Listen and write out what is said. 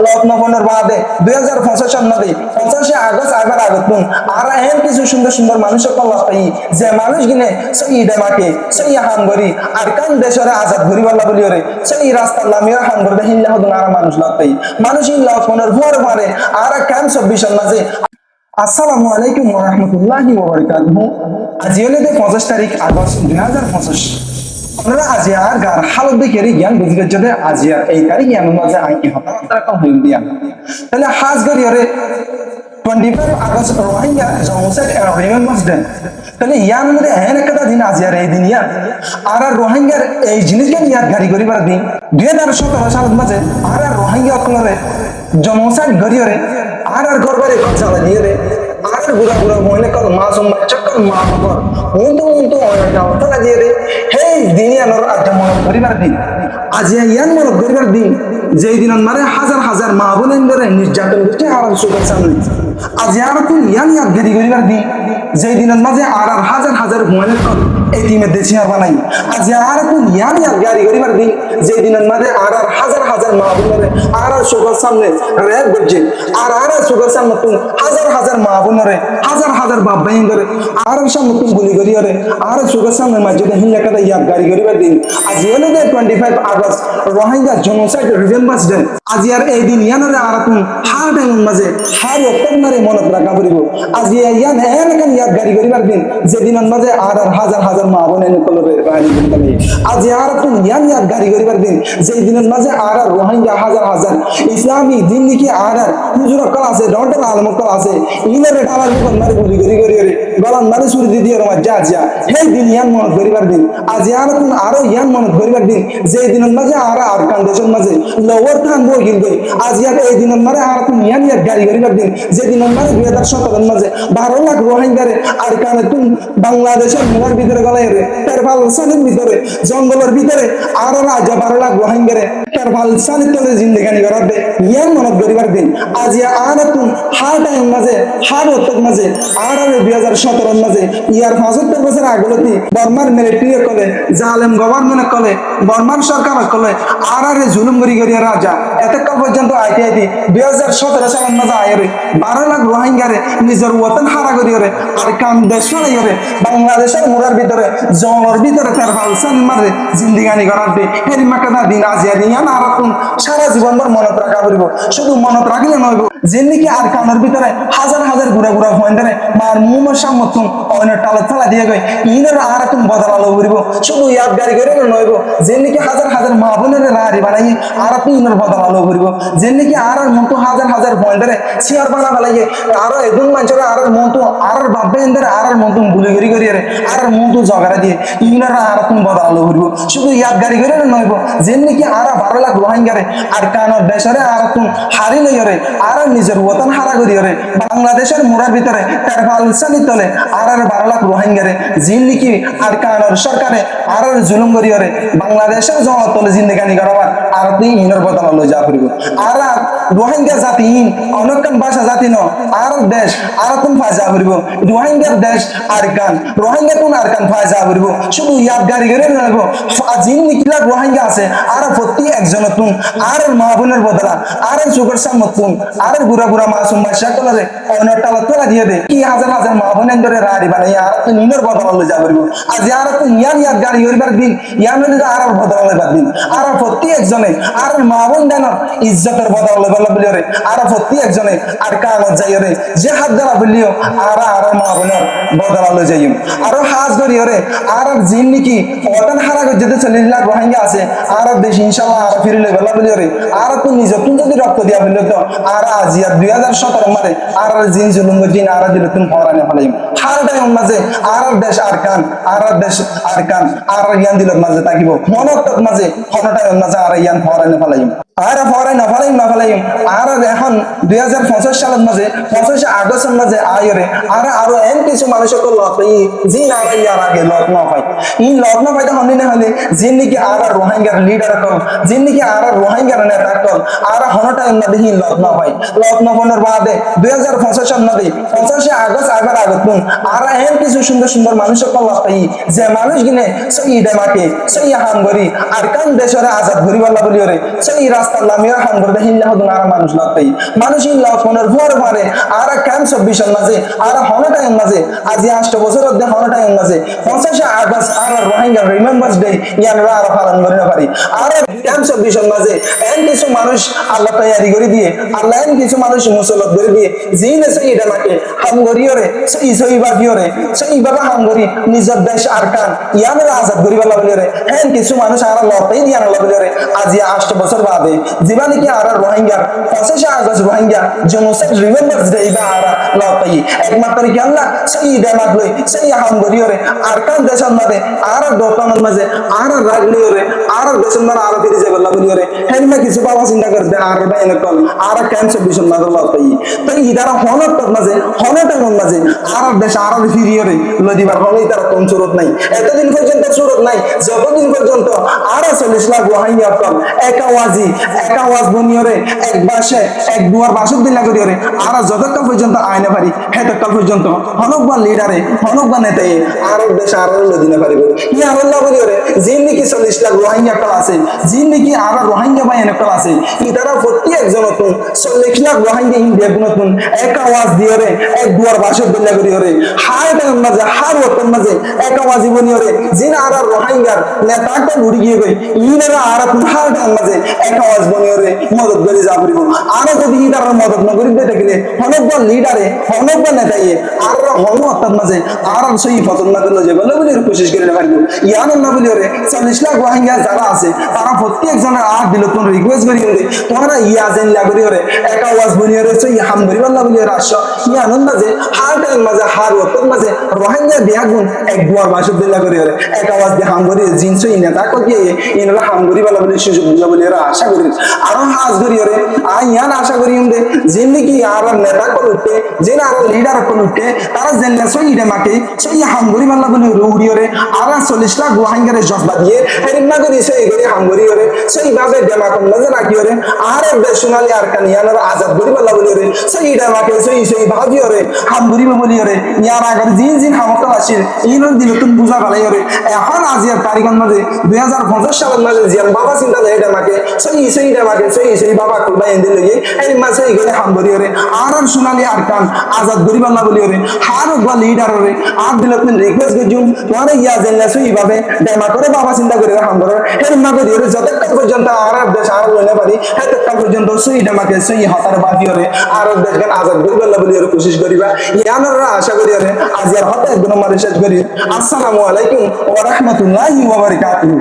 লগ্নপনের বাদে 2025 সন্নদে 25 আগস্ট আবার আগতুন আর এহেন কিছু সুন্দর সুন্দর মানুষের কল্লা পাই যে মানুষ গিনে সেই ডেমাকে সেই হাঙ্গরি আর কান দেশরে আজাদ ঘুরি বল্লা বলি রে সেই রাস্তা লামিয়া হাঙ্গর হিল্লা হদুন আর মানুষ লাপাই মানুষ হিল্লা পনের ভোর মারে আর কাম 24 মাঝে আসসালামু আলাইকুম ওয়া রাহমাতুল্লাহি ওয়া বারাকাতুহু আজ হলো 25 তারিখ আগস্ট 2025 আমরা আজিয়ার গার হালত দেখে জ্ঞান বুঝবে যদি আজিয়ার এই তারিখ এমন মাঝে আইকি হতা তারা কম হইল দিয়া তাহলে হাজ গরি রে 25 আগস্ট রোহিঙ্গা জনসাইড রিমেম্বার্স ডে তাহলে ইয়ার মধ্যে এহেন একটা দিন আজিয়ার এই দিন ইয়ার আর রোহিঙ্গার এই জিনিস জ্ঞান ইয়ার গাড়ি করিবার দিন 2017 সালের মাঝে আর রোহিঙ্গা অকলরে জনসাইড গরি রে আর গরবারে চালা দিয়ে রে আর বুড়া বুড়া মহিলা কর মাসুম চক্কর মা কর মুন্তু অনেকটা অর্থনা দিয়ে রে হে দিনিয়ানোর আড্ডা মনে করিবার দিন আজ ইয়ান মনে করিবার দিন যেই দিন মারে হাজার হাজার মা বোনের ধরে নির্যাতন করতে হারাম সুখের সামনে আজ আর তুই ইয়ান ইয়াদ গেরি করিবার দিন যেই দিন মাঝে আর হাজার হাজার মহিলার কর এই টিমের দেশি আর বানাই আজ আর তুই ইয়ান ইয়াদ গাড়ি করিবার দিন যেই দিন মাঝে আর হাজার হাজার মা বোনের আর সুখের সামনে রেপ করছে আর সুখের সামনে তুই হাজার হাজার মা বোনের হাজার হাজার বাপ ভাই ধরে আর সামনে তুই গুলি করি রে আর সুখের সামনে মাঝে হিল্লা কথা ইয়াদ গাড়ি করিবার দিন আজ হলো 25 August Rohingya genocide remembrance day আজ আর এই দিন ইয়ানরে আর তুই হার টাইম মাঝে হার অত্যমারে মনত রাখা পড়িব আজ ইয়ান এলাকান ইয়াদ গাড়ি করিবার দিন যে দিন মাঝে আর হাজার হাজার মা বোনের কলরে রানি বলতামে আজ আর তুই ইয়ান ইয়াদ গাড়ি করিবার দিন যে দিন মাঝে আর রোহিঙ্গা হাজার হাজার ইসলামী দিন লিখি আর হুজুর কল আছে ডন্টার আলম কল আছে ইনরে ডালার কোন মারি গুলি করি রে গলান মারি সুরি দি দিয়ে রমা যা হে দিন ইয়ান মনত করিবার দিন আজ আর তুই আরো ইয়ান মনত করিবার দিন যে দিন মাঝে আর কান দেশের মাঝে লওয়ার থান বই গিলবে আজ ইয়ার এই দিন মারে আর তুই ইয়ান ইয়াদ গাড়ি করিবার দিন যে দিন মাঝে 2017 মাঝে 12 লাখ রোহিঙ্গারে আর কানে তুই বাংলাদেশের মোড়ার ভিতরে গলায় রে তেরফাল সানের ভিতরে জঙ্গলের ভিতরে আর রাজা 12 লাখ রোহিঙ্গারে তেরফাল সানের তলে জিন্দেগানি করাবে ইয়ান মনত করিবার দিন আজ আর তুই হার টাইম মাঝে হার উত্তর মাঝে আর 2017 মাঝে ইয়ার 75 বছর আগলতি বর্মার মিলিটারি কলে জালেম গভর্নমেন্ট কলে বর্মার সরকার কলে আর জুলুম করি রাজা এতকাল পর্যন্ত আইটি 2017 সালের মাঝে আয়রে 12 লাখ রোহিঙ্গারে নিজের ওয়াতন হারা করি রে আর কাম দেশ ফেলাইরে বাংলাদেশের মোড়ার ভিতরে জঙ্গলের ভিতরে তার হালসান মারে জিন্দিগানি করার দে হেরি মাকাদা দিন আজিয়া দিয়ান আর সারা জীবন ভর মনত রাখা পড়িব শুধু মনত রাখলে নইব যেদিকে আর কানের ভিতরে হাজার হাজার ঘুরা ঘুরা ফয়েন্ডারে মার মুমের সামর্থ্য অন্য টালে থালা দিয়ে গই ইনের আর তুমি বদলালো পড়িব শুধু ইয়াদ গাড়ি করে নইব যেদিকে হাজার হাজার মা বোনের রাড়ি বানাই আর তুমি ইনের বদলালো পড়িব যেদিকে আর মতো হাজার হাজার ফয়েন্ডারে চেয়ার বানা ফেলাইয়ে আর একদম মানুষের আর মতো আর বাপে এদের আর মতো গুলি করি রে আর মতো জগাড়া দিয়ে ইনের আর তুমি বদলালো পড়িব শুধু ইয়াদ গাড়ি করে নইব যেদিকে আর 12 লাখ রোহিঙ্গারে আর কানের দেশরে আর তুমি হারি লইরে আর নিজের ওয়াতন হারা করি রে বাংলাদেশের মোড়ার ভিতরে তার ফালসানি তলে আর 12 লাখ রোহিঙ্গারে জিন্দিগি আর কানার সরকারে আর জুলুম করি রে বাংলাদেশের জনগণ তলে জিন্দেগানি করাবার আর তুই ইনের বদলা লই যা করিব আর রোহিঙ্গা জাতি অনেকক্ষণ ভাষা জাতি ন আর দেশ আর কোন ফাজা করিব রোহিঙ্গার দেশ আর কান রোহিঙ্গা কোন আর কান ফাজা করিব শুধু ইয়াদ গাড়ি করে নইব জিন্দিগি লাখ রোহিঙ্গা আছে আর প্রতি একজন তুন আর মা বোনের বদলা আর সুগার সামত তুন আর গুড়া গুড়া মাসুম বাসা কলরে অন্য টালা তোলা দিয়ে দে কি হাজার হাজার মা বোনের ধরে রাড়ি বানাই আর তুই নিনের বদলা লই যা করিব আজ আর তুই ইয়ান ইয়াদ গাড়ি করিবার দিন ইয়ান আর বদলা লইবার দিন আর প্রতি একজনে আর মা বোন জানার ইজ্জতের বদলা লইবার বলি রে আর প্রতি একজনে আর কানত যাই রে যে হাত দ্বারা বলিও আর মা বোনের বদলা লই যাইম আর হাজ করি রে আর জিন্দিগি ওটান হারা করে যেতে 40 লাখ রোহিঙ্গা আছে আর দেশ ইনশাআল্লাহ আর ফিরে লইবার বলি রে আর তুই নিজে তুই যদি রক্ত দিয়া বলি তো আর আজিয়া 2017 মারে আর জিন জুলুম দিন আর দিল তুমি ফরানে ফলাইম হার টাইম মাঝে আর দেশ আর কান আর দেশ আর কান আর ইয়ান দিল মাঝে তাকিব মনত মাঝে হন টাইম মাঝে আর ইয়ান ফরানে ফলাইম আর ফরাই না ফলাইম আর এখন 2050 সালের মাঝে 25 আগস্টের মাঝে আয়রে আরো এন কিছু মানুষের লত জি না ইয়ার আগে লত না পাই ই লত না পাইতে হনি না হলে যে নাকি আর রোহিঙ্গার লিডার কল যে নাকি আর রোহিঙ্গার নেতা কল আর হনটা না দেখি লত না পাই লত না পনের বাদে 2050 সাল না দেই 25 আগস্ট আবার আগত কোন আর এন কিছু সুন্দর সুন্দর মানুষের লত পাই যে মানুষ গিনে সই ডেমাকে সই হামগরি আর কান দেশের আজাদ ঘুরি বলা বলি রে সই রাস্তা লামিয়া হামগরি হিল্লা হদুন আর মানুষ লত পাই মানুষ ইন লত পনের ভোর ভরে আর ক্যাম্প 26 মাঝে আর হনটা মাঝে আজি 8 বছর অধ্যে হনটা মাঝে 25 আগস্ট আর রোহিঙ্গা রিমেম্বার্স ডে ইয়ানরা আর পালন করি না পারি আর ক্যাম্প 26 মাঝে এন কিছু মানুষ আল্লাহ তৈরি করে দিয়ে আল্লাহ এন কিছু মানুষ মুসলত করে দিয়ে জিনে সই ডেমাকে হামগরি রে সই সই বাগিও রে সই বাবা হামগরি নিজের দেশ আর কান ইয়ানরা আজাদ করি বলা বলি রে এন কিছু মানুষ আর লতাই দিয়ান বলি রে আজি 8 বছর বাদে জীবনে কি আর Rohingya 25 August Rohingya genocide remembrance day বা আর লতাই একমাত্র কি আল্লাহ সই ডেমাক লই সই হামগরি রে আর কান দেশের মাঝে আর দোকানের মাঝে আর রাগলি রে আর দেশের মাঝে আর ফিরে যাবে বলা বলি রে হেন না কিছু বাবা চিন্তা করতে আর বাইন কল আর ক্যান্সার বিশন মাঝে লতাই তো ইদারা হনটার মাঝে হনটার মাঝে আর দেশ আর ফিরিয়ে রে লদিবার হলে তার কোন সুরত নাই এতদিন পর্যন্ত সুরত নাই যতদিন পর্যন্ত আর 40 লাখ রোহিঙ্গা কম এক আওয়াজ বনিয়ে রে এক বাসে এক দুয়ার বাসক দিলা করিয়ে রে আর যতক্ষণ পর্যন্ত আইনে পারি হেতক্ষণ পর্যন্ত হনকবা লিডারে হনকবা নেতাই আর দেশ আর লদিনে পারিব ই আর আল্লাহ বলিয়ে রে জিন্দিগি 40 লাখ রোহিঙ্গা কল আছে জিন্দিগি আর রোহিঙ্গা বাই এনে কল আছে ই তারা প্রত্যেক জনতুন 40 লাখ রোহিঙ্গা ইন্ডিয়া গুণতুন এক আওয়াজ দিয়ে রে এক দুয়ার বাসক দিলা করিয়ে রে হার টাইম মাঝে হার ওতন মাঝে এক আওয়াজ বনিয়ে রে জিন আর রোহিঙ্গার নেতাটা উড়ি গিয়ে গই ইনারা আর হার টাইম মাঝে এক আওয়াজ বনিয়ে রে মদত করে যা করিব আর যদি ই তারা মদত না করি দেতে গেলে হনকবা লিডারে হনকবা নেতাই আর হন অর্থাৎ মাঝে আর সই ফতন না দিলে যে বলে বলে কোশিশ করে পারিব ইয়ান না বলি রে 40 লাখ রোহিঙ্গা যারা আছে তারা প্রত্যেক জনের আর দিল কোন রিকোয়েস্ট করি রে তোমরা ইয়াজেন লাগরি রে এক আওয়াজ বনিয়ে রে সই হাম করি বল্লা বলি রাশ ইয়ান মাঝে হার টাইম মাঝে হার অর্থাৎ মাঝে রোহিঙ্গা বিয়াগুন এক দুয়ার বাসক দিলা করি রে এক আওয়াজ দিয়ে হাম করি জিনস নেতা কইয়ে ইনরা হাম করি বলা বলি সুযোগ দিলা বলি রে আশা করি আর হাজ করি রে ইয়ান আশা করি দে জিন্দিগি আর নেতা কোন উঠে যেন আর লিডার কোন উঠে তারা জেনে সই ডেমাকে সই হাম করি বলা বলি রুড়িও রে আর 40 লাখ রোহিঙ্গারে জজবা দিয়ে হেরিন না করি সই করি হাম করি রে সই ভাবে ডেমা কোন না জানা কি রে আর দেশ সোনালি আর কানিয়ান আজাদ করি বলা বলি রে সই ডেমাকে সই ভাবিও রে হাম করি বলি রে ইয়ার আগে জিন হামকা আসিল ইনর দিল তুমি বুঝা ভালাই রে এখন আজিয়ার তারিখের মাঝে 2050 সালের মাঝে জিয়ান বাবা চিন্তা দেয় ডেমাকে সই ডেমাকে সই বাবা কলবা এন্দিল লাগি এই মাসে এখানে হাম করি রে আর সোনালি আর কান আজাদ করি বলা বলি রে হার গা লিডার রে আর দিল তুমি রিকোয়েস্ট গজুম তোমার ইয়া জেনলা সই ভাবে ডেমা করে বাবা চিন্তা করে হাম করে এর মা করি রে যতক্ষণ পর্যন্ত আর দেশ আর লইনে পারি ততক্ষণ পর্যন্ত সই ডেমাকে সই হাতার বাদিও রে আর দেশগান আজাদ করি বলা বলি রে কোশিশ করিবা ইয়ানরা আশা করি রে আজিয়ার হতে একদম মারি শেষ করি আসসালামু আলাইকুম ওয়া রাহমাতুল্লাহি ওয়া বারাকাতুহু